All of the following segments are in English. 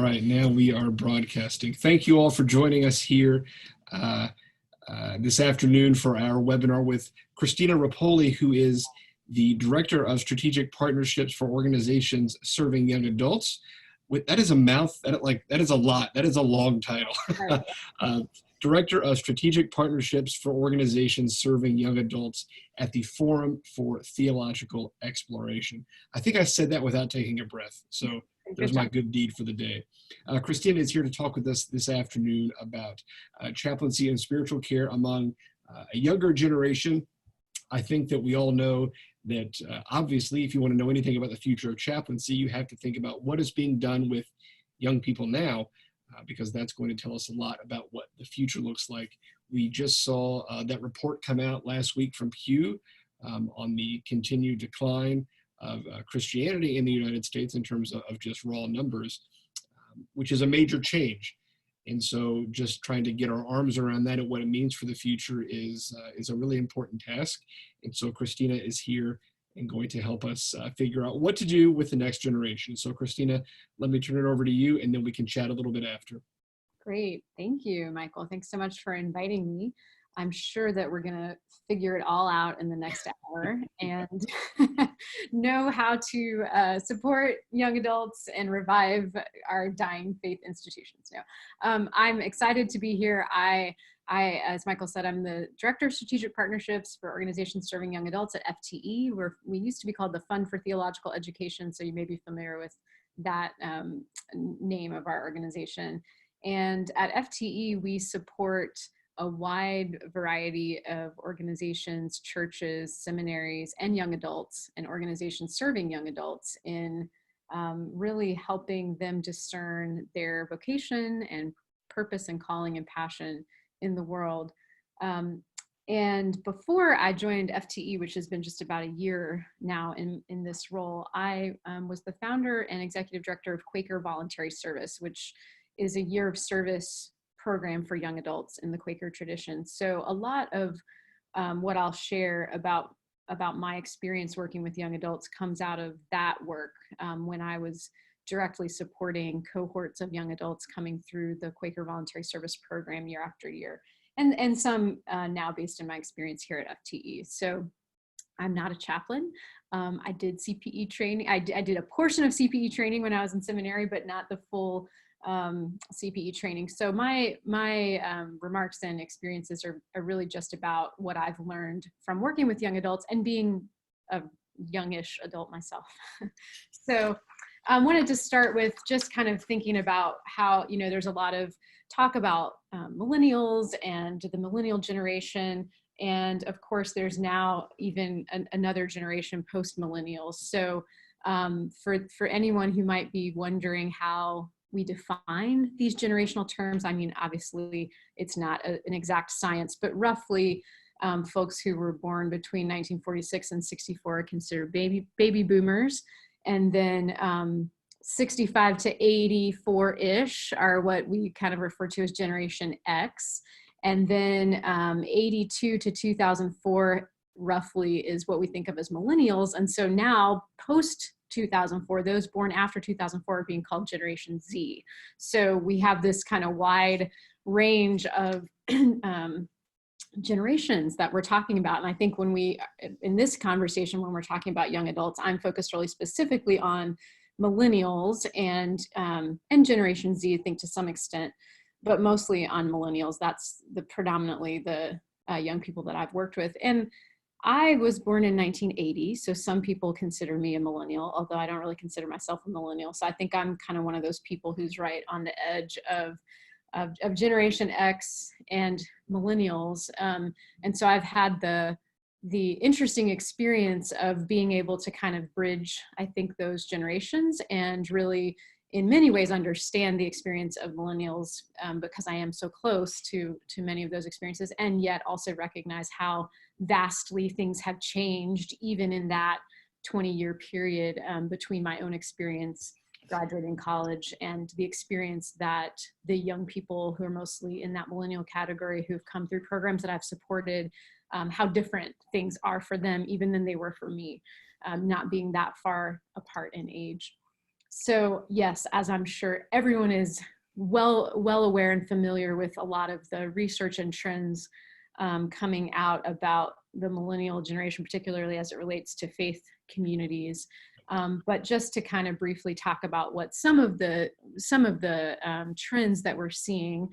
right, now we are broadcasting. Thank you all for joining us here this afternoon for our webinar with Christina Repoley, who is the Director of Strategic Partnerships for Organizations Serving Young Adults. That is a that is a lot. That is a long title. Director of Strategic Partnerships for Organizations Serving Young Adults at the Forum for Theological Exploration. I think I said that without taking a breath, so there's my good deed for the day. Christina is here to talk with us this afternoon about chaplaincy and spiritual care among a younger generation. I think that we all know that obviously, if you want to know anything about the future of chaplaincy, you have to think about what is being done with young people now, because that's going to tell us a lot about what the future looks like. We just saw that report come out last week from Pew on the continued decline of Christianity in the United States in terms of just raw numbers, which is a major change. And so just trying to get our arms around that and what it means for the future is a really important task. And so Christina is here and going to help us figure out what to do with the next generation. So Christina, let me turn it over to you, and then we can chat a little bit after. Great. Thank you, Michael. Thanks so much for inviting me. I'm sure that we're going to figure it all out in the next hour and know how to support young adults and revive our dying faith institutions. I'm excited to be here. I, as Michael said, I'm the Director of Strategic Partnerships for Organizations Serving Young Adults at FTE. We used to be called the Fund for Theological Education, so you may be familiar with that name of our organization. And at FTE, we support a wide variety of organizations, churches, seminaries, and young adults, and organizations serving young adults in really helping them discern their vocation and purpose and calling and passion in the world. And before I joined FTE, which has been just about a year now in this role, I was the founder and executive director of Quaker Voluntary Service, which is a year of service program for young adults in the Quaker tradition. So a lot of what I'll share about my experience working with young adults comes out of that work when I was directly supporting cohorts of young adults coming through the Quaker Voluntary Service program year after year, and some now based in my experience here at FTE. So I'm not a chaplain. I did CPE training. I did a portion of CPE training when I was in seminary, but not the full CPE training. So my remarks and experiences are really just about what I've learned from working with young adults and being a youngish adult myself. So I wanted to start with just kind of thinking about how, there's a lot of talk about millennials and the millennial generation. And of course, there's now even another generation post-millennials. So for anyone who might be wondering how we define these generational terms, I mean, obviously it's not an exact science, but roughly folks who were born between 1946 and 64 are considered baby boomers. And then 65 to 84-ish are what we kind of refer to as Generation X. And then 82 to 2004 roughly is what we think of as millennials. And so now post 2004, those born after 2004 are being called Generation Z. So we have this kind of wide range of generations that we're talking about. And I think in this conversation, when we're talking about young adults, I'm focused really specifically on millennials and Generation Z, I think to some extent, but mostly on millennials. That's predominantly the young people that I've worked with. And I was born in 1980, so some people consider me a millennial, although I don't really consider myself a millennial. So I think I'm kind of one of those people who's right on the edge of Generation X and millennials. And so I've had the interesting experience of being able to kind of bridge, I think, those generations and really in many ways understand the experience of millennials because I am so close to many of those experiences, and yet also recognize how vastly things have changed even in that 20-year period between my own experience graduating college and the experience that the young people who are mostly in that millennial category who've come through programs that I've supported, how different things are for them even than they were for me, not being that far apart in age. So yes, as I'm sure everyone is well aware and familiar with a lot of the research and trends coming out about the millennial generation, particularly as it relates to faith communities. But just to kind of briefly talk about what some of the trends that we're seeing,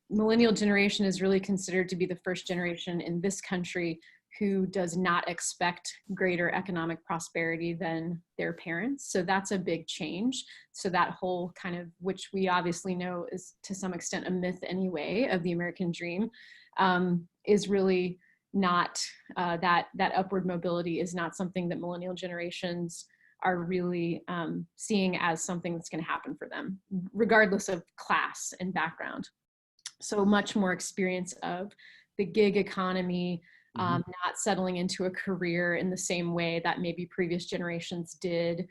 millennial generation is really considered to be the first generation in this country who does not expect greater economic prosperity than their parents. So that's a big change. So that whole kind of, which we obviously know is to some extent a myth anyway, of the American dream, is really not, that upward mobility is not something that millennial generations are really seeing as something that's going to happen for them, regardless of class and background. So much more experience of the gig economy, not settling into a career in the same way that maybe previous generations did,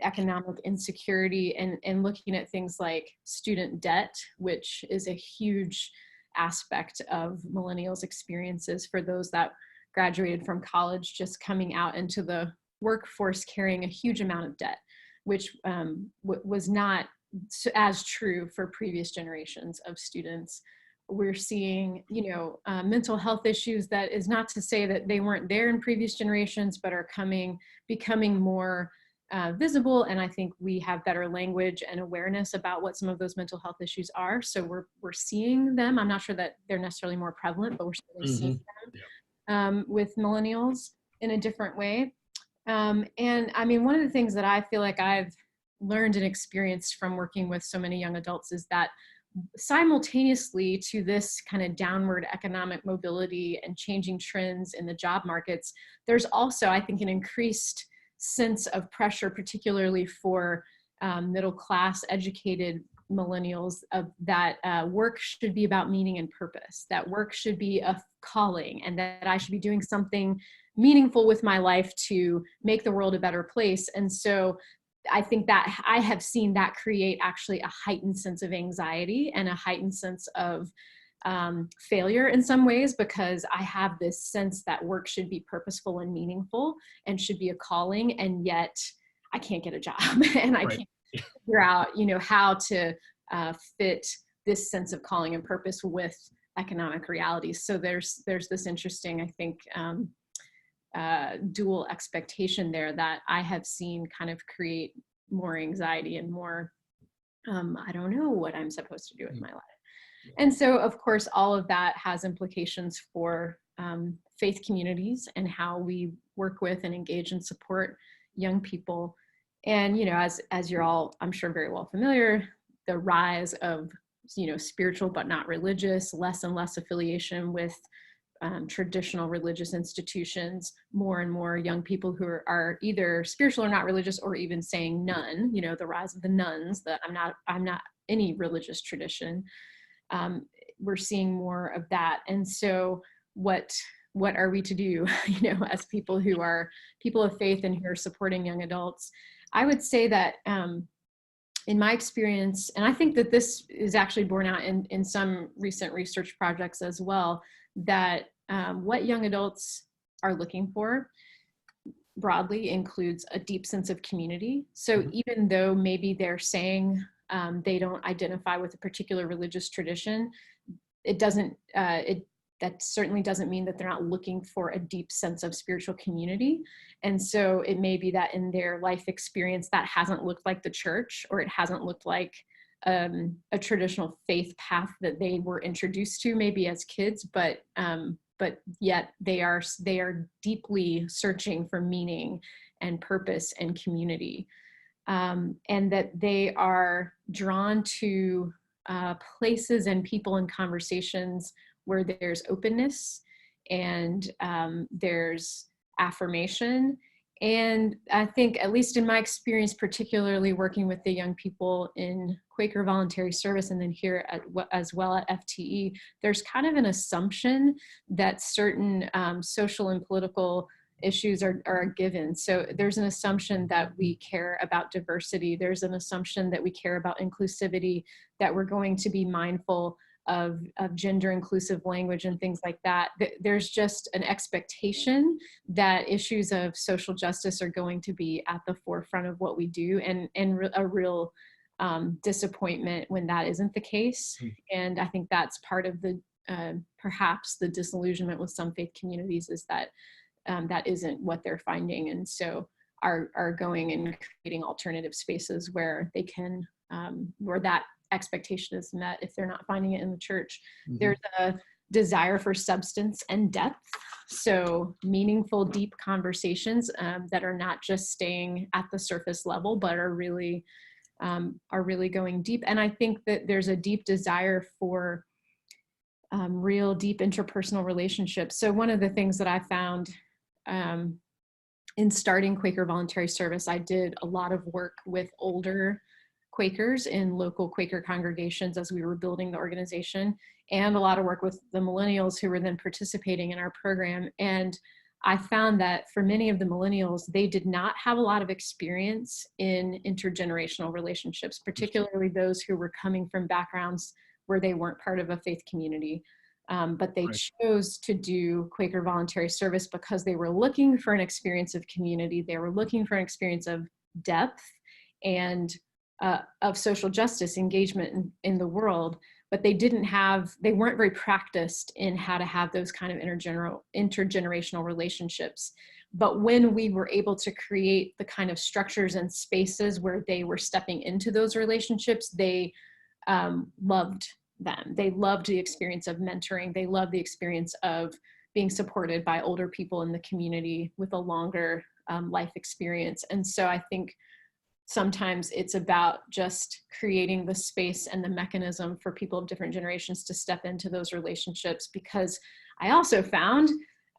economic insecurity, and looking at things like student debt, which is a huge aspect of millennials' experiences for those that graduated from college, just coming out into the workforce carrying a huge amount of debt, which was not as true for previous generations of students. We're seeing, mental health issues. That is not to say that they weren't there in previous generations, but are becoming more visible. And I think we have better language and awareness about what some of those mental health issues are. So we're seeing them. I'm not sure that they're necessarily more prevalent, but we're certainly seeing them with millennials in a different way. And I mean, one of the things that I feel like I've learned and experienced from working with so many young adults is that simultaneously to this kind of downward economic mobility and changing trends in the job markets, there's also, I think, an increased sense of pressure, particularly for middle class educated millennials, that work should be about meaning and purpose, that work should be a calling, and that I should be doing something meaningful with my life to make the world a better place. And so I think that I have seen that create actually a heightened sense of anxiety and a heightened sense of failure in some ways, because I have this sense that work should be purposeful and meaningful and should be a calling, and yet I can't get a job and I can't figure out, how to fit this sense of calling and purpose with economic realities. So there's this interesting, I think, dual expectation there that I have seen kind of create more anxiety and more, I don't know what I'm supposed to do with my life. And so, of course, all of that has implications for faith communities and how we work with and engage and support young people. And, as you're all, I'm sure, very well familiar, the rise of, spiritual but not religious, less and less affiliation with traditional religious institutions, more and more young people who are either spiritual or not religious, or even saying none, the rise of the nuns, that I'm not any religious tradition. We're seeing more of that. And so what are we to do, as people who are people of faith and who are supporting young adults? I would say that in my experience, and I think that this is actually borne out in some recent research projects as well, that what young adults are looking for broadly includes a deep sense of community. So even though maybe they're saying they don't identify with a particular religious tradition, that certainly doesn't mean that they're not looking for a deep sense of spiritual community. And so it may be that in their life experience that hasn't looked like the church, or it hasn't looked like a traditional faith path that they were introduced to maybe as kids, but yet they are deeply searching for meaning and purpose and community, and that they are drawn to places and people and conversations where there's openness and there's affirmation. And I think, at least in my experience, particularly working with the young people in Quaker Voluntary Service and then here as well at FTE, there's kind of an assumption that certain social and political issues are a given. So there's an assumption that we care about diversity. There's an assumption that we care about inclusivity, that we're going to be mindful of gender inclusive language and things like that, there's just an expectation that issues of social justice are going to be at the forefront of what we do, and a real disappointment when that isn't the case. And I think that's part of the perhaps the disillusionment with some faith communities, is that that isn't what they're finding, and so are going and creating alternative spaces where they can where that expectation is met if they're not finding it in the church. There's a desire for substance and depth, so meaningful, deep conversations that are not just staying at the surface level, but are really going deep. And I think that there's a deep desire for real deep interpersonal relationships. So one of the things that I found in starting Quaker Voluntary Service, I did a lot of work with older Quakers in local Quaker congregations as we were building the organization, and a lot of work with the Millennials who were then participating in our program. And I found that for many of the Millennials, they did not have a lot of experience in intergenerational relationships, particularly those who were coming from backgrounds where they weren't part of a faith community. But they chose to do Quaker Voluntary Service because they were looking for an experience of community. They were looking for an experience of depth and of social justice engagement in the world, but they weren't very practiced in how to have those kind of intergenerational relationships. But when we were able to create the kind of structures and spaces where they were stepping into those relationships, they loved them. They loved the experience of mentoring. They loved the experience of being supported by older people in the community with a longer life experience. And so I think sometimes it's about just creating the space and the mechanism for people of different generations to step into those relationships, because I also found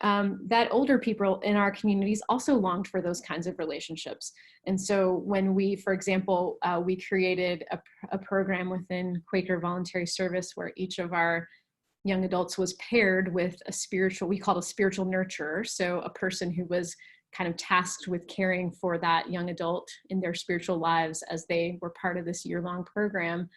that older people in our communities also longed for those kinds of relationships. And so when we, for example, we created a program within Quaker Voluntary Service where each of our young adults was paired with we called a spiritual nurturer. So a person who was kind of tasked with caring for that young adult in their spiritual lives as they were part of this year-long program,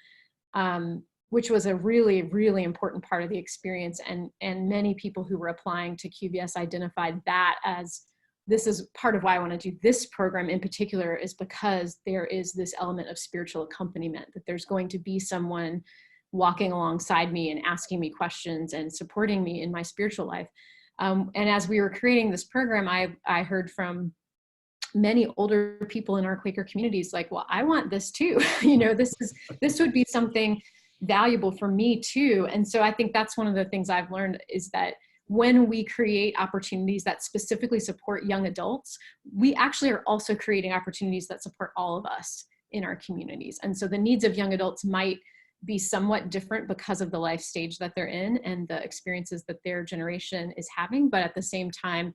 which was a really, really important part of the experience. And many people who were applying to QVS identified that as, this is part of why I want to do this program in particular, is because there is this element of spiritual accompaniment, that there's going to be someone walking alongside me and asking me questions and supporting me in my spiritual life. And as we were creating this program, I heard from many older people in our Quaker communities like, well, I want this too. This would be something valuable for me too. And so I think that's one of the things I've learned, is that when we create opportunities that specifically support young adults, we actually are also creating opportunities that support all of us in our communities. And so the needs of young adults might be somewhat different because of the life stage that they're in and the experiences that their generation is having. But at the same time,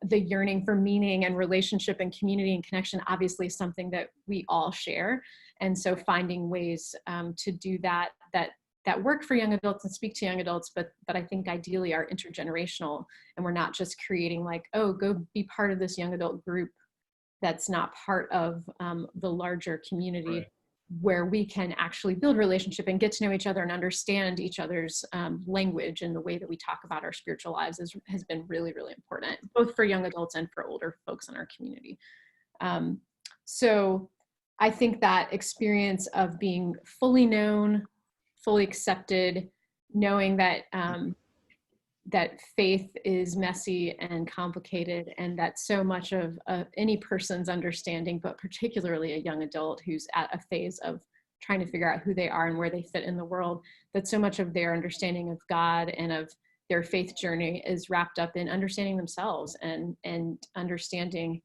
the yearning for meaning and relationship and community and connection obviously is something that we all share. And so finding ways to do that work for young adults and speak to young adults, but I think ideally are intergenerational, and we're not just creating like, oh, go be part of this young adult group that's not part of the larger community. Right. Where we can actually build relationship and get to know each other and understand each other's language, and the way that we talk about our spiritual lives has been really, really important, both for young adults and for older folks in our community. So I think that experience of being fully known, fully accepted, knowing that that faith is messy and complicated, and that so much of any person's understanding, but particularly a young adult who's at a phase of trying to figure out who they are and where they fit in the world, that so much of their understanding of God and of their faith journey is wrapped up in understanding themselves and understanding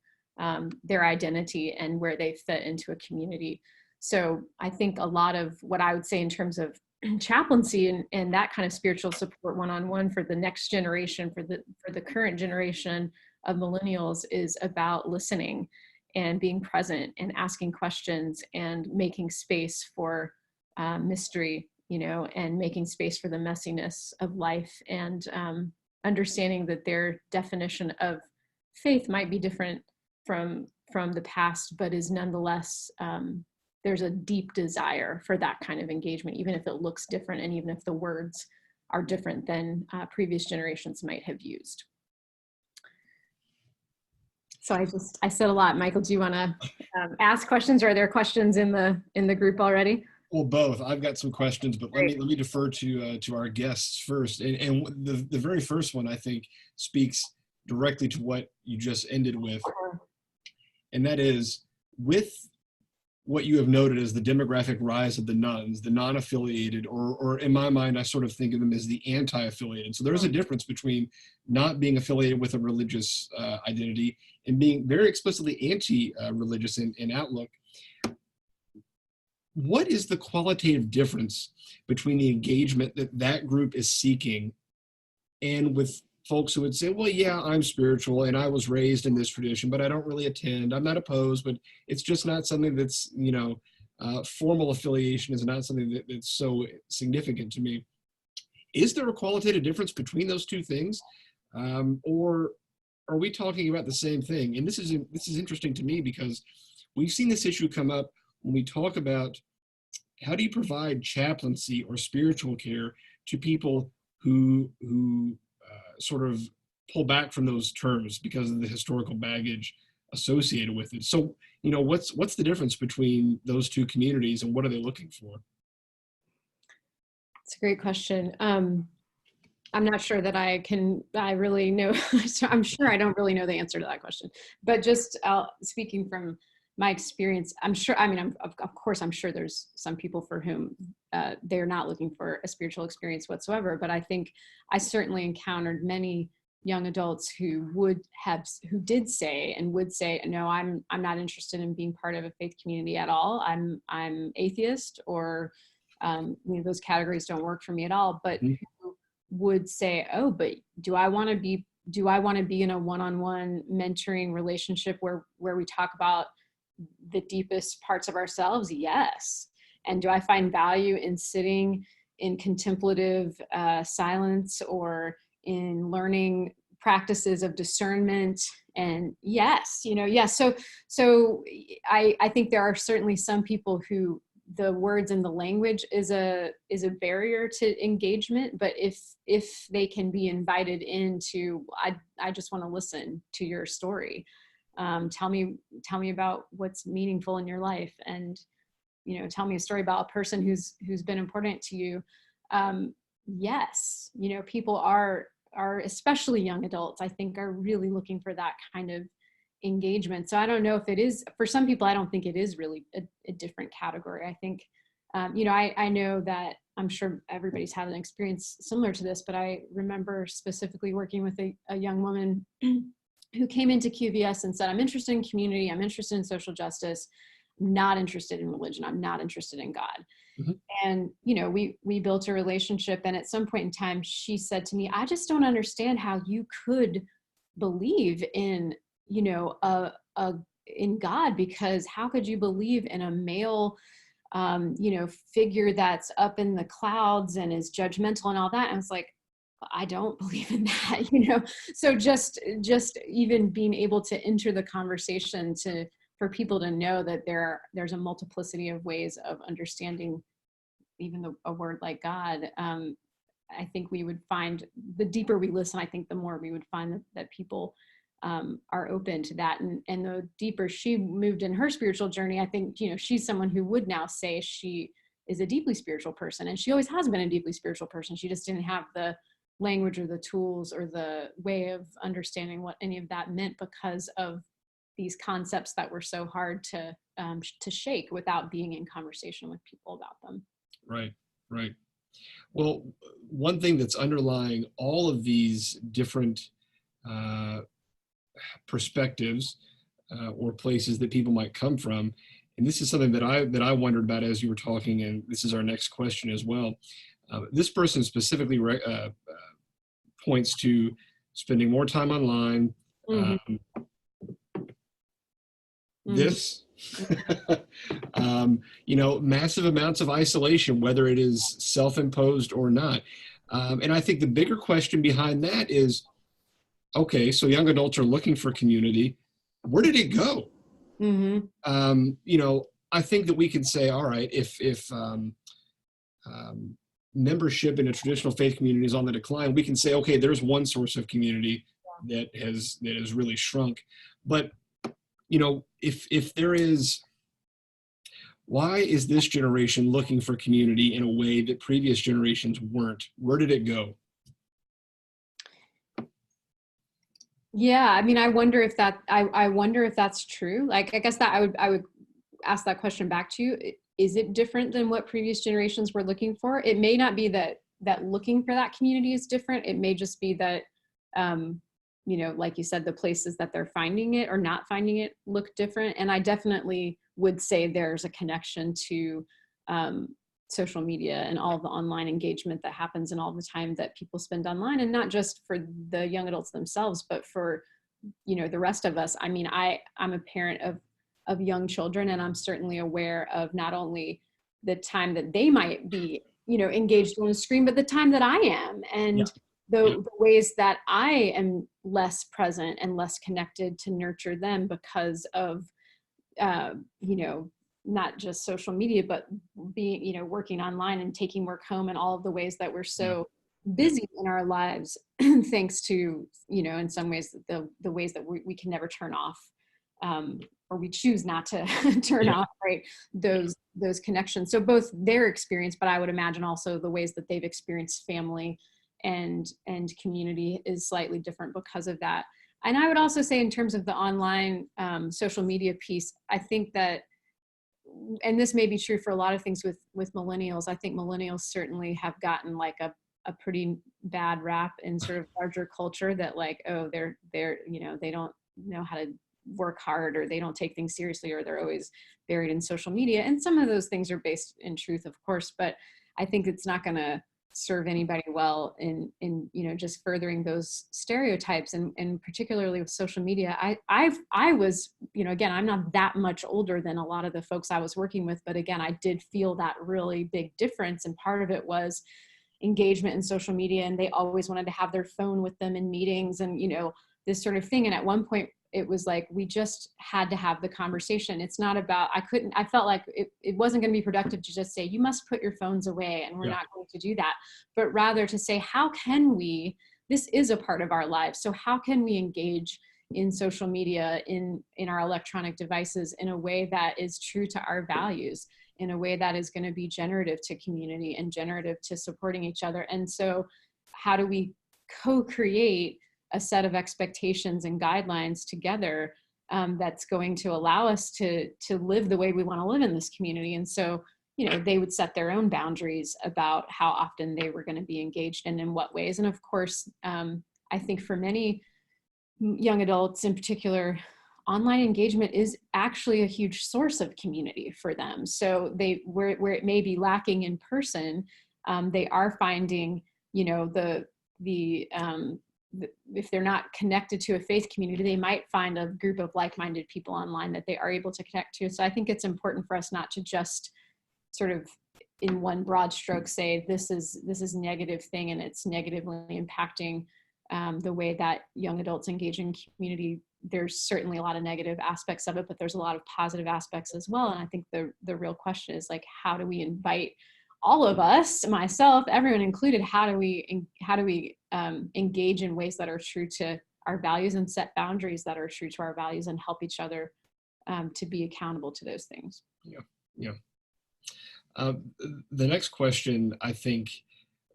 their identity and where they fit into a community. So I think a lot of what I would say in terms of chaplaincy and that kind of spiritual support one-on-one for the next generation, for the current generation of millennials, is about listening and being present and asking questions and making space for mystery, and making space for the messiness of life, and understanding that their definition of faith might be different from the past, but is nonetheless there's a deep desire for that kind of engagement, even if it looks different and even if the words are different than previous generations might have used. So I said a lot. Michael, do you want to ask questions, or are there questions in the group already? Well, both. I've got some questions, but let me defer to our guests first. And the very first one, I think, speaks directly to what you just ended with, and that is, with what you have noted as the demographic rise of the nuns, the non-affiliated, or in my mind, I sort of think of them as the anti-affiliated. So there's a difference between not being affiliated with a religious identity and being very explicitly anti-religious in outlook. What is the qualitative difference between the engagement that that group is seeking and with folks who would say, well, yeah, I'm spiritual and I was raised in this tradition, but I don't really attend. I'm not opposed, but it's just not something that's, formal affiliation is not something that's so significant to me. Is there a qualitative difference between those two things? Or are we talking about the same thing? And this is interesting to me because we've seen this issue come up when we talk about how do you provide chaplaincy or spiritual care to people who sort of pull back from those terms because of the historical baggage associated with it. So, what's the difference between those two communities and what are they looking for? It's a great question. I'm not sure that I really know. I'm sure I don't really know the answer to that question, but just speaking from my experience, I'm sure, of course, I'm sure there's some people for whom they're not looking for a spiritual experience whatsoever, but I think I certainly encountered many young adults who did say, no, I'm not interested in being part of a faith community at all. I'm atheist, or those categories don't work for me at all, but who would say, oh, but do I want to be in a one-on-one mentoring relationship where we talk about the deepest parts of ourselves? Yes. And do I find value in sitting in contemplative silence or in learning practices of discernment? And yes, yes. So I think there are certainly some people who the words and the language is a barrier to engagement, but if they can be invited into, I just want to listen to your story. Tell me about what's meaningful in your life, and tell me a story about a person who's been important to you. Yes, people are especially young adults, I think, are really looking for that kind of engagement. So I don't know if it is, for some people, I don't think it is really a different category. I think, I know that I'm sure everybody's had an experience similar to this, but I remember specifically working with a young woman who came into QVS and said, I'm interested in community, I'm interested in social justice, I'm not interested in religion, I'm not interested in God. Mm-hmm. And, we built a relationship, and at some point in time, she said to me, I just don't understand how you could believe in, in God, because how could you believe in a male, figure that's up in the clouds and is judgmental and all that? And I was like, I don't believe in that, So just even being able to enter the conversation for people to know that there's a multiplicity of ways of understanding even a word like God. I think we would find, the deeper we listen, I think the more we would find that people are open to that. And the deeper she moved in her spiritual journey, I think, she's someone who would now say she is a deeply spiritual person. And she always has been a deeply spiritual person. She just didn't have the language or the tools or the way of understanding what any of that meant because of these concepts that were so hard to shake without being in conversation with people about them. Right. Well, one thing that's underlying all of these different perspectives or places that people might come from, and this is something that I wondered about as you were talking, and this is our next question as well. This person specifically points to spending more time online. Mm-hmm. This, massive amounts of isolation, whether it is self-imposed or not. And I think the bigger question behind that is, okay, so young adults are looking for community. Where did it go? Mm-hmm. I think that we can say, all right, if membership in a traditional faith community is on the decline, we can say, okay, there's one source of community that has really shrunk. But if there is, why is this generation looking for community in a way that previous generations weren't? Where did it go? Yeah, I mean, I wonder if that's true. Like, I guess that I would ask that question back to you. Is it different than what previous generations were looking for? It may not be that looking for that community is different. It may just be that, like you said, the places that they're finding it or not finding it look different. And I definitely would say there's a connection to social media and all the online engagement that happens and all the time that people spend online, and not just for the young adults themselves, but for, the rest of us. I mean, I'm a parent of young children, and I'm certainly aware of not only the time that they might be, engaged on the screen, but the time that I am, and the ways that I am less present and less connected to nurture them because of, not just social media, but being, working online and taking work home, and all of the ways that we're so busy in our lives, thanks to, in some ways, the ways that we can never turn off, or we choose not to turn off, right, those connections. So both their experience, but I would imagine also the ways that they've experienced family and community is slightly different because of that. And I would also say, in terms of the online social media piece, I think that, and this may be true for a lot of things with millennials, I think millennials certainly have gotten like a pretty bad rap in sort of larger culture, that like, oh, they're they don't know how to work hard, or they don't take things seriously, or they're always buried in social media. And some of those things are based in truth, of course, but I think it's not going to serve anybody well in just furthering those stereotypes, and particularly with social media. I was, again, I'm not that much older than a lot of the folks I was working with, but again, I did feel that really big difference, and part of it was engagement in social media, and they always wanted to have their phone with them in meetings, and this sort of thing. And at one point it was like, we just had to have the conversation. It's not about, I felt like it wasn't going to be productive to just say, you must put your phones away, and we're not going to do that, but rather to say, how can we, this is a part of our lives, so how can we engage in social media, in our electronic devices, in a way that is true to our values, in a way that is going to be generative to community and generative to supporting each other. And so how do we co-create a set of expectations and guidelines together that's going to allow us to live the way we want to live in this community? And so, they would set their own boundaries about how often they were going to be engaged and in what ways. And of course, I think for many young adults in particular, online engagement is actually a huge source of community for them. So where it may be lacking in person, they are finding, if they're not connected to a faith community, they might find a group of like-minded people online that they are able to connect to. So I think it's important for us not to just sort of in one broad stroke say this is negative thing and it's negatively impacting the way that young adults engage in community. There's certainly a lot of negative aspects of it, but there's a lot of positive aspects as well. And I think the real question is like, how do we invite all of us, myself, everyone included, how do we engage in ways that are true to our values, and set boundaries that are true to our values, and help each other to be accountable to those things? Yeah. The next question, I think,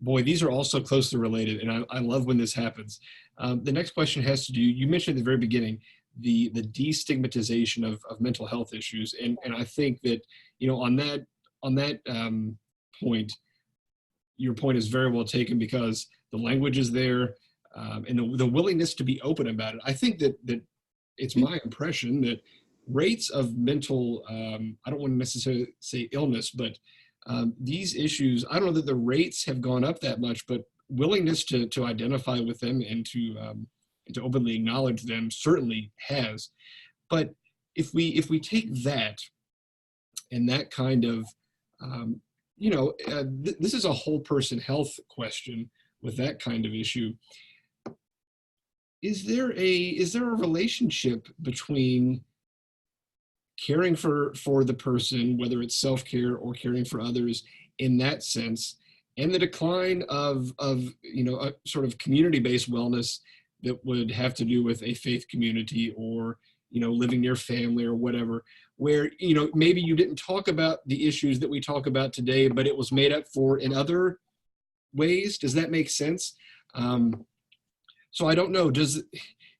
boy, these are also closely related, and I love when this happens. The next question has to do, you mentioned at the very beginning, the destigmatization of mental health issues. And I think that, on that point, your point is very well taken, because the language is there, and the willingness to be open about it. I think that it's my impression that rates of mental, I don't want to necessarily say illness, but these issues, I don't know that the rates have gone up that much, but willingness to identify with them and to openly acknowledge them certainly has. But if we take that and that kind of, this is a whole person health question with that kind of issue. Is there a relationship between caring for the person, whether it's self-care or caring for others in that sense, and the decline of a sort of community-based wellness that would have to do with a faith community or living near family or whatever, where maybe you didn't talk about the issues that we talk about today, but it was made up for in other ways. Does that make sense? So I don't know. Does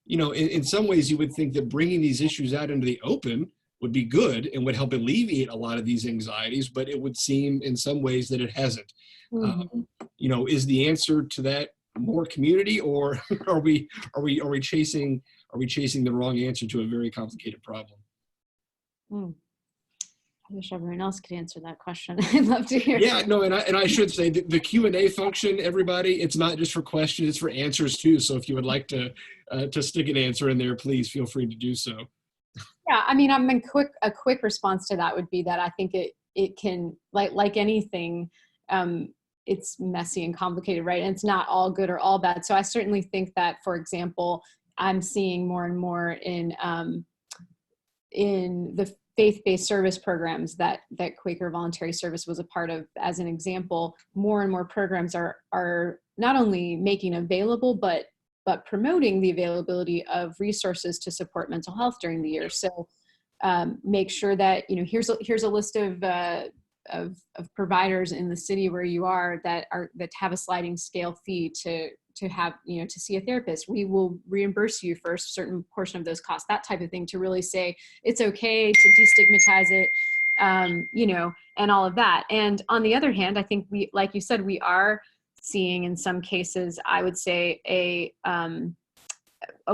in some ways you would think that bringing these issues out into the open would be good and would help alleviate a lot of these anxieties, but it would seem in some ways that it hasn't. Is the answer to that more community, or are we chasing the wrong answer to a very complicated problem? I wish everyone else could answer that question. I'd love to hear. Yeah, no, and I should say the Q&A function, everybody, it's not just for questions, it's for answers too. So if you would like to stick an answer in there, please feel free to do so. Yeah, I mean, a quick response to that would be that I think it can, like anything, it's messy and complicated, right? And it's not all good or all bad. So I certainly think that, for example, I'm seeing more and more in the faith-based service programs that Quaker Voluntary Service was a part of. As an example, more and more programs are not only making available, but promoting the availability of resources to support mental health during the year. So make sure that, here's a list of providers in the city where you are that have a sliding scale fee to have, to see a therapist. We will reimburse you for a certain portion of those costs, that type of thing, to really say it's okay to destigmatize it, and all of that. And on the other hand, I think like you said, we are seeing in some cases, I would say a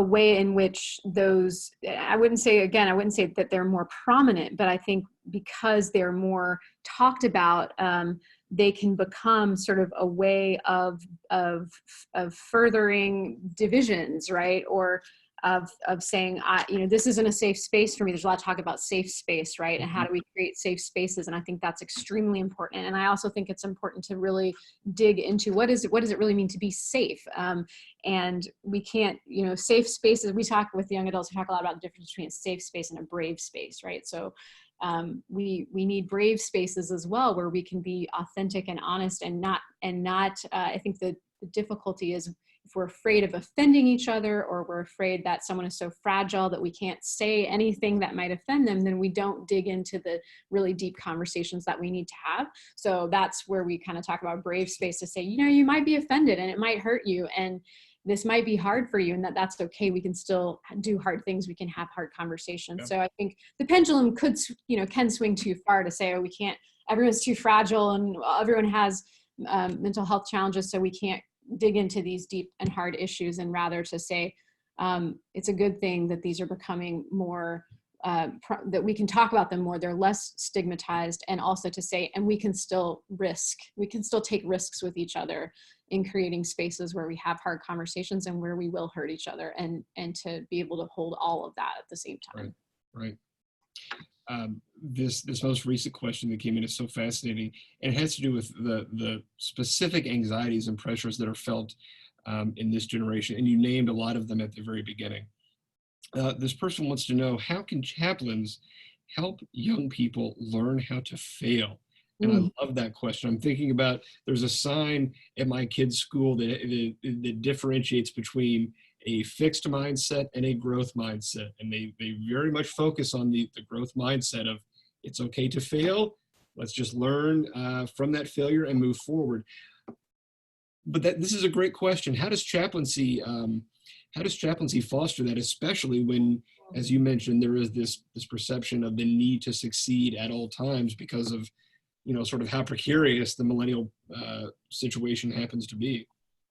way in which those, I wouldn't say that they're more prominent, but I think because they're more talked about, they can become sort of a way of furthering divisions, right? Or of saying, this isn't a safe space for me. There's a lot of talk about safe space, right? And how do we create safe spaces? And I think that's extremely important. And I also think it's important to really dig into what does it really mean to be safe? And we can't, safe spaces, we talk with young adults, we talk a lot about the difference between a safe space and a brave space, right? So we need brave spaces as well, where we can be authentic and honest and not, I think the difficulty is if we're afraid of offending each other, or we're afraid that someone is so fragile that we can't say anything that might offend them, then we don't dig into the really deep conversations that we need to have. So that's where we kind of talk about brave space, to say, you might be offended and it might hurt you, and this might be hard for you, and that's okay. We can still do hard things. We can have hard conversations. Yeah. So I think the pendulum can swing too far to say, we can't, everyone's too fragile and everyone has mental health challenges, so we can't dig into these deep and hard issues, and rather to say it's a good thing that these are becoming more, that we can talk about them more, they're less stigmatized, and also to say, and we can still take risks with each other in creating spaces where we have hard conversations and where we will hurt each other, and to be able to hold all of that at the same time. Right. This most recent question that came in is so fascinating, and it has to do with the specific anxieties and pressures that are felt in this generation, and you named a lot of them at the very beginning. This person wants to know, how can chaplains help young people learn how to fail? And I love that question. I'm thinking about, there's a sign at my kids' school that differentiates between a fixed mindset and a growth mindset. And they very much focus on the growth mindset of, it's okay to fail. Let's just learn from that failure and move forward. But this is a great question. How does chaplaincy foster that, especially when, as you mentioned, there is this perception of the need to succeed at all times because of, sort of how precarious the millennial situation happens to be?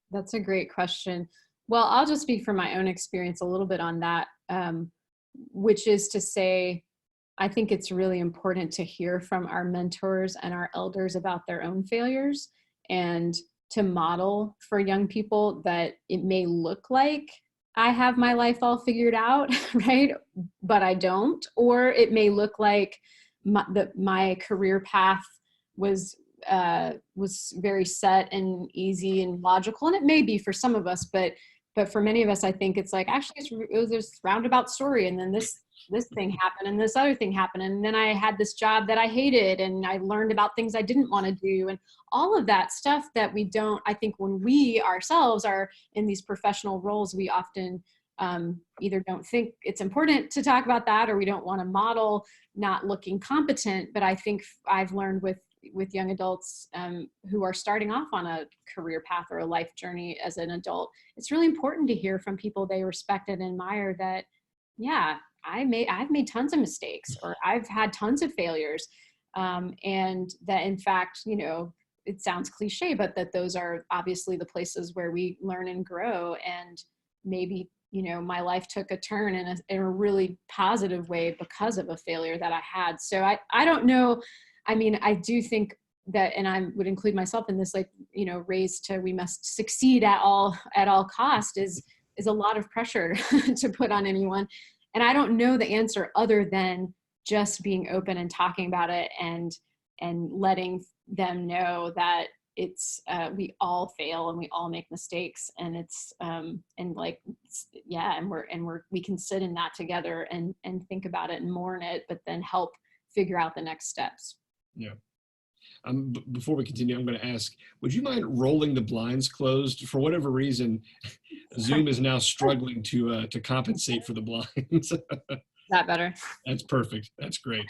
That's a great question. Well, I'll just speak from my own experience a little bit on that, which is to say, I think it's really important to hear from our mentors and our elders about their own failures, and to model for young people that it may look like I have my life all figured out, right? But I don't. Or it may look like my career path was very set and easy and logical, and it may be for some of us, but for many of us, I think it's like, actually, it was this roundabout story, and then this this thing happened and this other thing happened. And then I had this job that I hated and I learned about things I didn't want to do. And all of that stuff that we don't, I think when we ourselves are in these professional roles, we often either don't think it's important to talk about that, or we don't want to model not looking competent. But I think I've learned with young adults who are starting off on a career path or a life journey as an adult, it's really important to hear from people they respect and admire that, yeah, I've made tons of mistakes, or I've had tons of failures. And that in fact, you know, it sounds cliche, but that those are obviously the places where we learn and grow. And maybe, you know, my life took a turn in a really positive way because of a failure that I had. So I don't know. I mean, I do think that, and I would include myself in this, like, you know, raised to, we must succeed at all cost is a lot of pressure to put on anyone. And I don't know the answer other than just being open and talking about it and letting them know that it's, we all fail and we all make mistakes, and it's, and like, yeah, and we can sit in that together and think about it and mourn it, but then help figure out the next steps. Yeah. Before we continue, I'm going to ask, would you mind rolling the blinds closed? For whatever reason, Zoom is now struggling to compensate for the blinds. Is that better? That's perfect. That's great.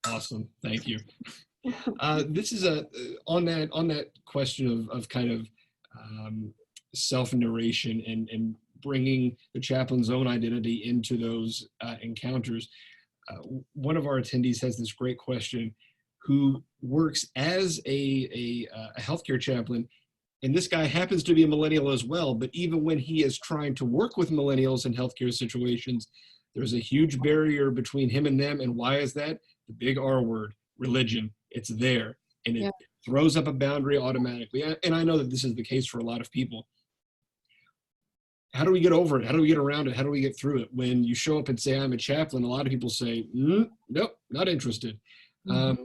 Awesome. Thank you. This is on that question of kind of self-narration and bringing the chaplain's own identity into those encounters. One of our attendees has this great question, who works as a healthcare chaplain, and this guy happens to be a millennial as well, but even when he is trying to work with millennials in healthcare situations, there's a huge barrier between him and them. And why is that? The big R word, religion. It's there, and it throws up a boundary automatically. And I know that this is the case for a lot of people. How do we get over it? How do we get around it? How do we get through it? When you show up and say, I'm a chaplain, a lot of people say, nope, not interested. Mm-hmm.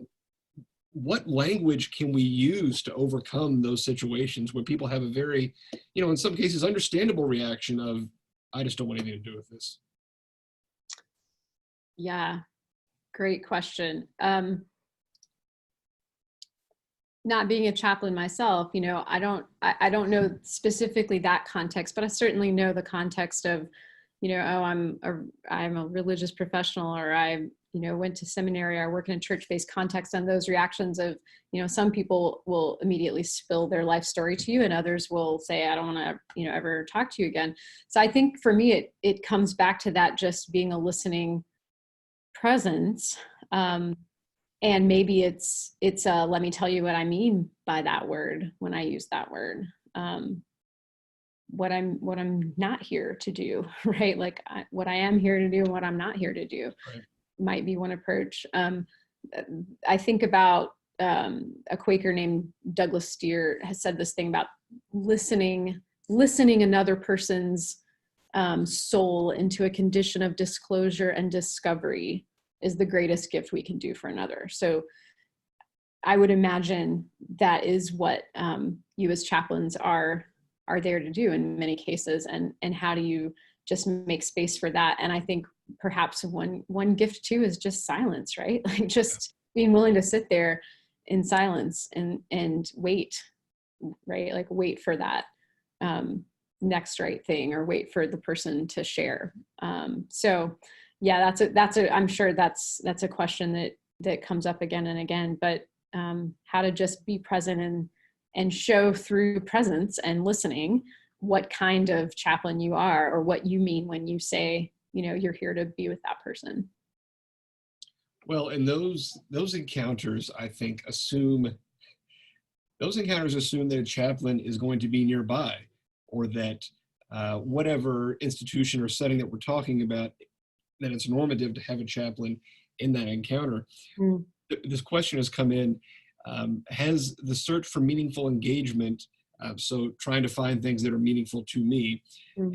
What language can we use to overcome those situations where people have a very, you know, in some cases, understandable reaction of, I just don't want anything to do with this? Yeah, great question. Not being a chaplain myself, you know, I don't know specifically that context, but I certainly know the context of, you know, oh, I'm a religious professional, or I, you know, went to seminary, or work in a church-based context, and those reactions of, you know, some people will immediately spill their life story to you, and others will say, I don't want to, you know, ever talk to you again. So I think for me, it comes back to that, just being a listening presence. And maybe it's let me tell you what I mean by that word when I use that word. What I'm not here to do, right? Like what I am here to do and what I'm not here to do, right, might be one approach. I think about a Quaker named Douglas Steere has said this thing about listening another person's soul into a condition of disclosure and discovery is the greatest gift we can do for another. So I would imagine that is what you as chaplains are there to do in many cases. And how do you just make space for that? And I think perhaps one gift too is just silence, right? Like just being willing to sit there in silence and wait, right? Like wait for that next right thing, or wait for the person to share. So yeah, I'm sure that's a question that comes up again and again, but how to just be present and show through presence and listening what kind of chaplain you are, or what you mean when you say, you know, you're here to be with that person. Well, and those encounters, I think, assume that a chaplain is going to be nearby, or that whatever institution or setting that we're talking about, that it's normative to have a chaplain in that encounter. Mm. This question has come in, has the search for meaningful engagement, so trying to find things that are meaningful to me,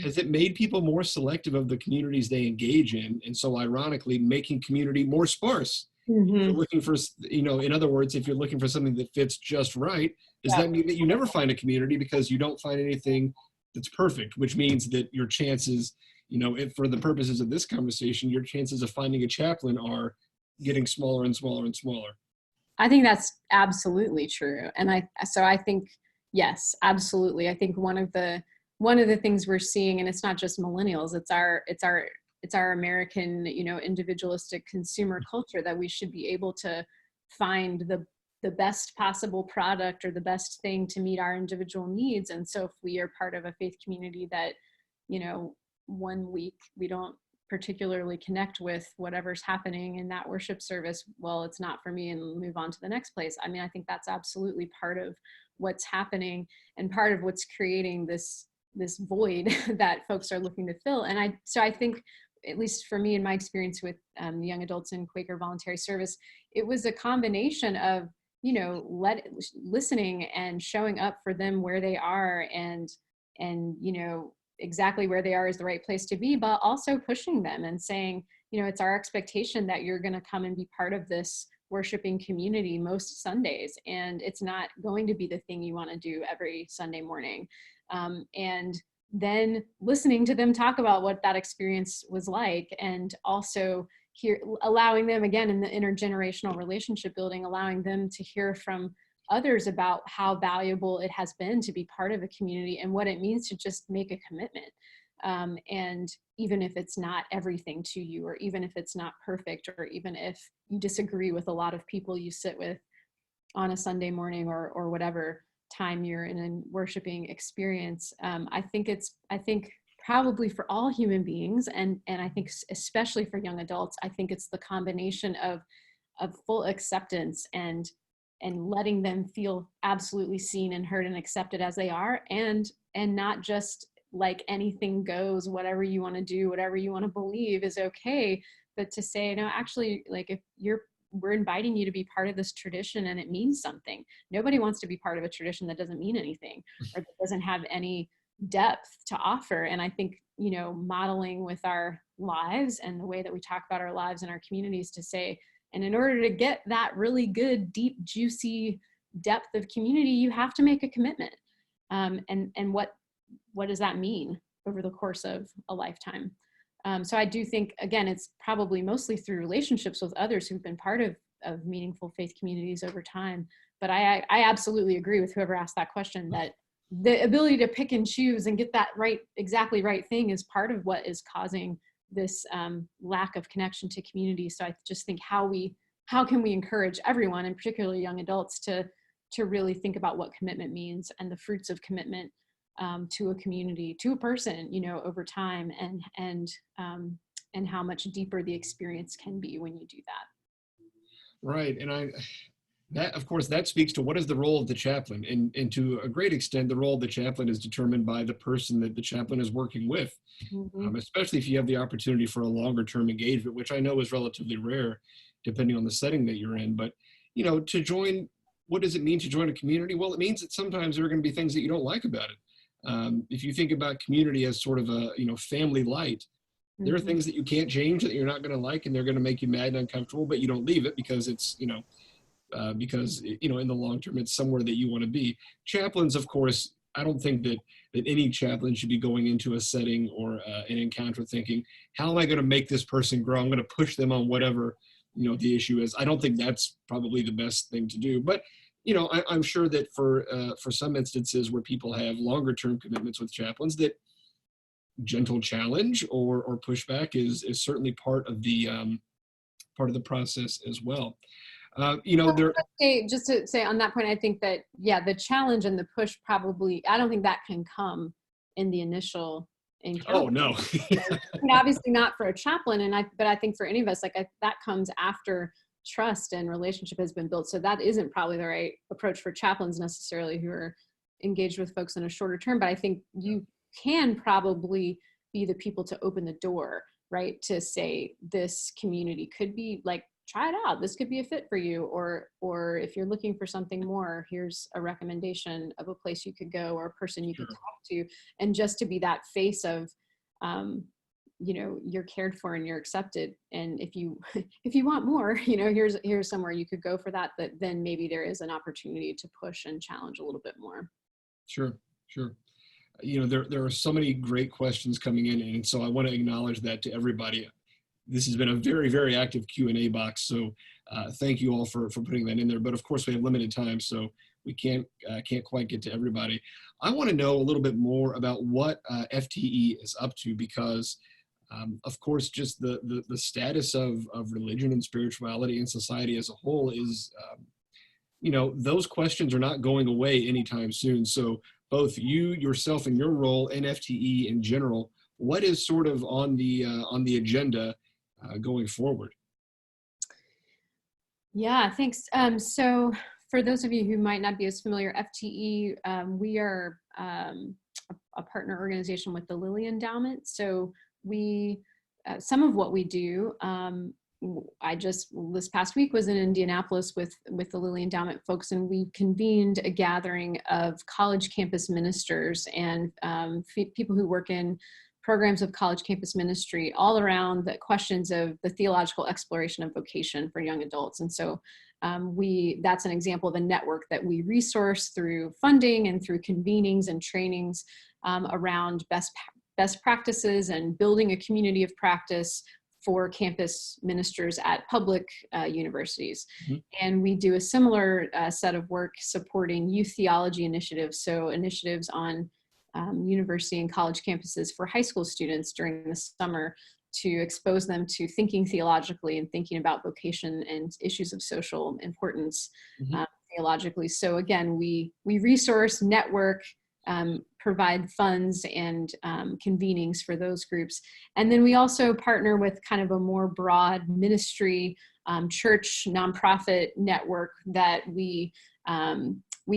has it made people more selective of the communities they engage in? And so ironically, making community more sparse. Mm-hmm. If you're looking for, you know, in other words, if you're looking for something that fits just right, does that mean that you never find a community because you don't find anything that's perfect, which means that your chances if for the purposes of this conversation, your chances of finding a chaplain are getting smaller and smaller and smaller. I think that's absolutely true. And I think, yes, absolutely. I think one of the things we're seeing, and it's not just millennials, it's our American, individualistic consumer culture, that we should be able to find the best possible product or the best thing to meet our individual needs. And so if we are part of a faith community that, 1 week we don't particularly connect with whatever's happening in that worship service, well, it's not for me, and move on to the next place. I mean, I think that's absolutely part of what's happening and part of what's creating this void that folks are looking to fill. And I think, at least for me, in my experience with young adults in Quaker voluntary service, it was a combination of, listening and showing up for them where they are, and exactly where they are is the right place to be, but also pushing them and saying, it's our expectation that you're going to come and be part of this worshiping community most Sundays, and it's not going to be the thing you want to do every Sunday morning. And then listening to them talk about what that experience was like, and also allowing them, again, in the intergenerational relationship building, allowing them to hear from others about how valuable it has been to be part of a community and what it means to just make a commitment. And even if it's not everything to you, or even if it's not perfect, or even if you disagree with a lot of people you sit with on a Sunday morning, or whatever time you're in a worshiping experience, I think probably for all human beings, and I think especially for young adults, I think it's the combination of full acceptance and letting them feel absolutely seen and heard and accepted as they are, and not just like anything goes, whatever you want to do, whatever you want to believe is okay, but to say, no, actually, like, if we're inviting you to be part of this tradition and it means something. Nobody wants to be part of a tradition that doesn't mean anything, or that doesn't have any depth to offer. And I think, modeling with our lives and the way that we talk about our lives and our communities, to say, and in order to get that really good, deep, juicy depth of community, you have to make a commitment. And what does that mean over the course of a lifetime? So I do think, again, it's probably mostly through relationships with others who've been part of meaningful faith communities over time. But I absolutely agree with whoever asked that question, that the ability to pick and choose and get that exactly right thing is part of what is causing this lack of connection to community. So I just think how can we encourage everyone, and particularly young adults, to really think about what commitment means and the fruits of commitment to a community, to a person, over time, and how much deeper the experience can be when you do that. Right, and that, of course, that speaks to what is the role of the chaplain, and to a great extent, the role of the chaplain is determined by the person that the chaplain is working with, especially if you have the opportunity for a longer term engagement, which I know is relatively rare, depending on the setting that you're in. But to join, what does it mean to join a community? Well, it means that sometimes there are going to be things that you don't like about it. If you think about community as sort of a family light, there are things that you can't change, that you're not going to like, and they're going to make you mad and uncomfortable, but you don't leave it because it's because in the long term it's somewhere that you want to be. Chaplains, of course, I don't think that any chaplain should be going into a setting or an encounter thinking, how am I going to make this person grow? I'm going to push them on whatever the issue is. I don't think that's probably the best thing to do. But I'm sure that for some instances where people have longer term commitments with chaplains, that gentle challenge or pushback is certainly part of the process as well. Just to say on that point, I think that, the challenge and the push probably, I don't think that can come in the initial encounter. Oh, no. Obviously not for a chaplain, but I think for any of us, that comes after trust and relationship has been built. So that isn't probably the right approach for chaplains necessarily who are engaged with folks in a shorter term, but I think you can probably be the people to open the door, right? To say, this community could be try it out. This could be a fit for you. Or if you're looking for something more, here's a recommendation of a place you could go or a person you could talk to. And just to be that face of, you're cared for and you're accepted. And if you want more, here's somewhere you could go for that. But then maybe there is an opportunity to push and challenge a little bit more. Sure. there are so many great questions coming in, and so I want to acknowledge that to everybody. This has been a very, very active Q&A box, so thank you all for putting that in there. But of course, we have limited time, so we can't quite get to everybody. I want to know a little bit more about what FTE is up to, because of course, just the status of religion and spirituality in society as a whole is, those questions are not going away anytime soon. So both you, yourself, and your role, and FTE in general, what is sort of on the agenda going forward? Yeah, thanks. So for those of you who might not be as familiar, FTE, we are a partner organization with the Lilly Endowment. So we, some of what we do, this past week was in Indianapolis with the Lilly Endowment folks, and we convened a gathering of college campus ministers and people who work in programs of college campus ministry all around the questions of the theological exploration of vocation for young adults. And so that's an example of a network that we resource through funding and through convenings and trainings around best practices and building a community of practice for campus ministers at public universities. Mm-hmm. And we do a similar set of work supporting youth theology initiatives, so initiatives on university and college campuses for high school students during the summer to expose them to thinking theologically and thinking about vocation and issues of social importance theologically. So again, we resource, network, provide funds and convenings for those groups. And then we also partner with kind of a more broad ministry, church, nonprofit network that we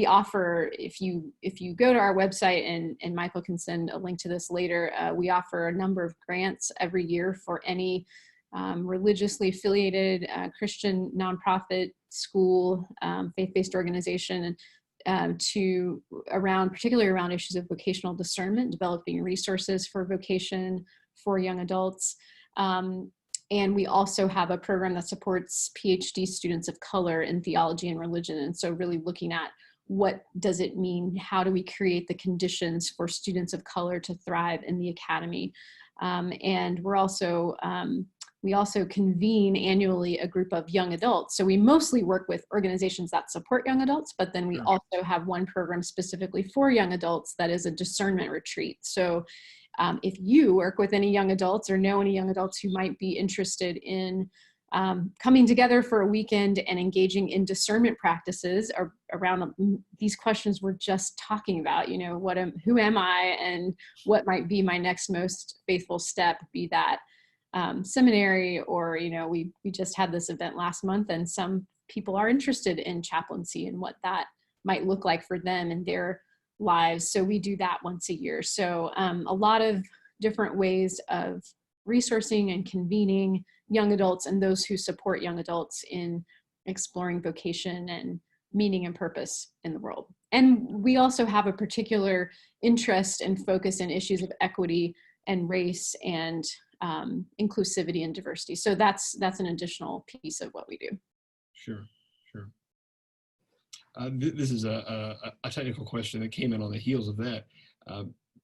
offer. If you go to our website, and Michael can send a link to this later, we offer a number of grants every year for any religiously affiliated Christian nonprofit, school, faith-based organization, particularly around issues of vocational discernment, developing resources for vocation for young adults. And we also have a program that supports PhD students of color in theology and religion. And so really looking at what does it mean? How do we create the conditions for students of color to thrive in the academy? And we also convene annually a group of young adults. So we mostly work with organizations that support young adults, but then we also have one program specifically for young adults that is a discernment retreat. So if you work with any young adults or know any young adults who might be interested in coming together for a weekend and engaging in discernment practices around these questions we're just talking about, who am I and what might be my next most faithful step, be that seminary, or we just had this event last month, and some people are interested in chaplaincy and what that might look like for them in their lives. So we do that once a year. So a lot of different ways of resourcing and convening young adults and those who support young adults in exploring vocation and meaning and purpose in the world. And we also have a particular interest and focus in issues of equity and race and inclusivity and diversity. So that's an additional piece of what we do. Sure. This is a technical question that came in on the heels of that.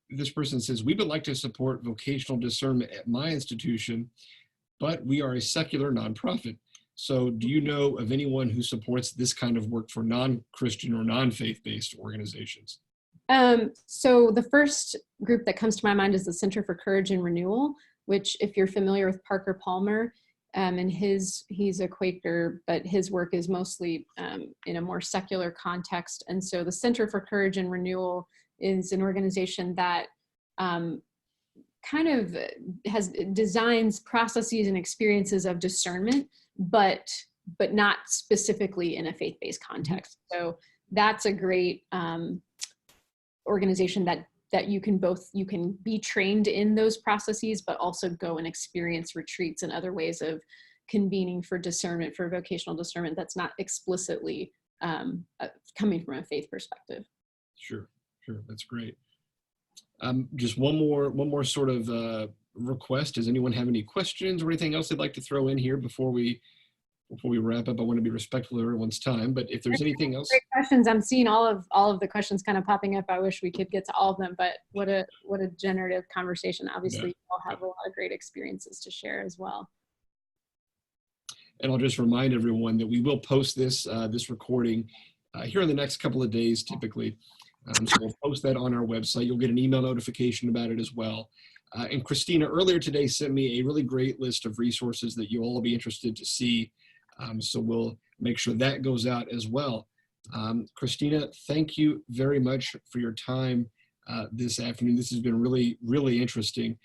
This person says, we would like to support vocational discernment at my institution, but we are a secular nonprofit. So do you know of anyone who supports this kind of work for non-Christian or non-faith-based organizations? So the first group that comes to my mind is the Center for Courage and Renewal, which, if you're familiar with Parker Palmer, and he's a Quaker, but his work is mostly in a more secular context. And so the Center for Courage and Renewal is an organization that kind of designs processes and experiences of discernment, but not specifically in a faith-based context. So that's a great organization that you can be trained in those processes, but also go and experience retreats and other ways of convening for discernment, for vocational discernment that's not explicitly coming from a faith perspective. Sure, that's great. Just one more sort of request. Does anyone have any questions or anything else they'd like to throw in here before we before we wrap up, I want to be respectful of everyone's time, but if there's anything else. Great questions. I'm seeing all of the questions kind of popping up. I wish we could get to all of them, but what a generative conversation. Obviously, you all have a lot of great experiences to share as well. And I'll just remind everyone that we will post this recording here in the next couple of days, typically. So we'll post that on our website. You'll get an email notification about it as well. And Christina earlier today sent me a really great list of resources that you'll all be interested to see. So we'll make sure that goes out as well. Christina, thank you very much for your time this afternoon. This has been really, really interesting.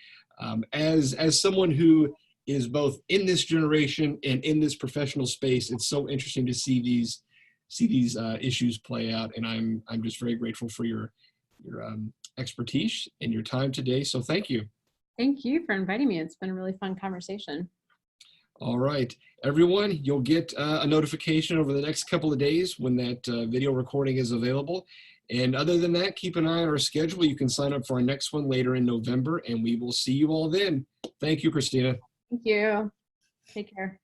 As someone who is both in this generation and in this professional space, it's so interesting to see these issues play out, and I'm just very grateful for your expertise and your time today. So thank you. Thank you for inviting me. It's been a really fun conversation. All right, everyone, you'll get a notification over the next couple of days when that video recording is available. And other than that, keep an eye on our schedule. You can sign up for our next one later in November, and we will see you all then. Thank you, Christina. Thank you. Take care.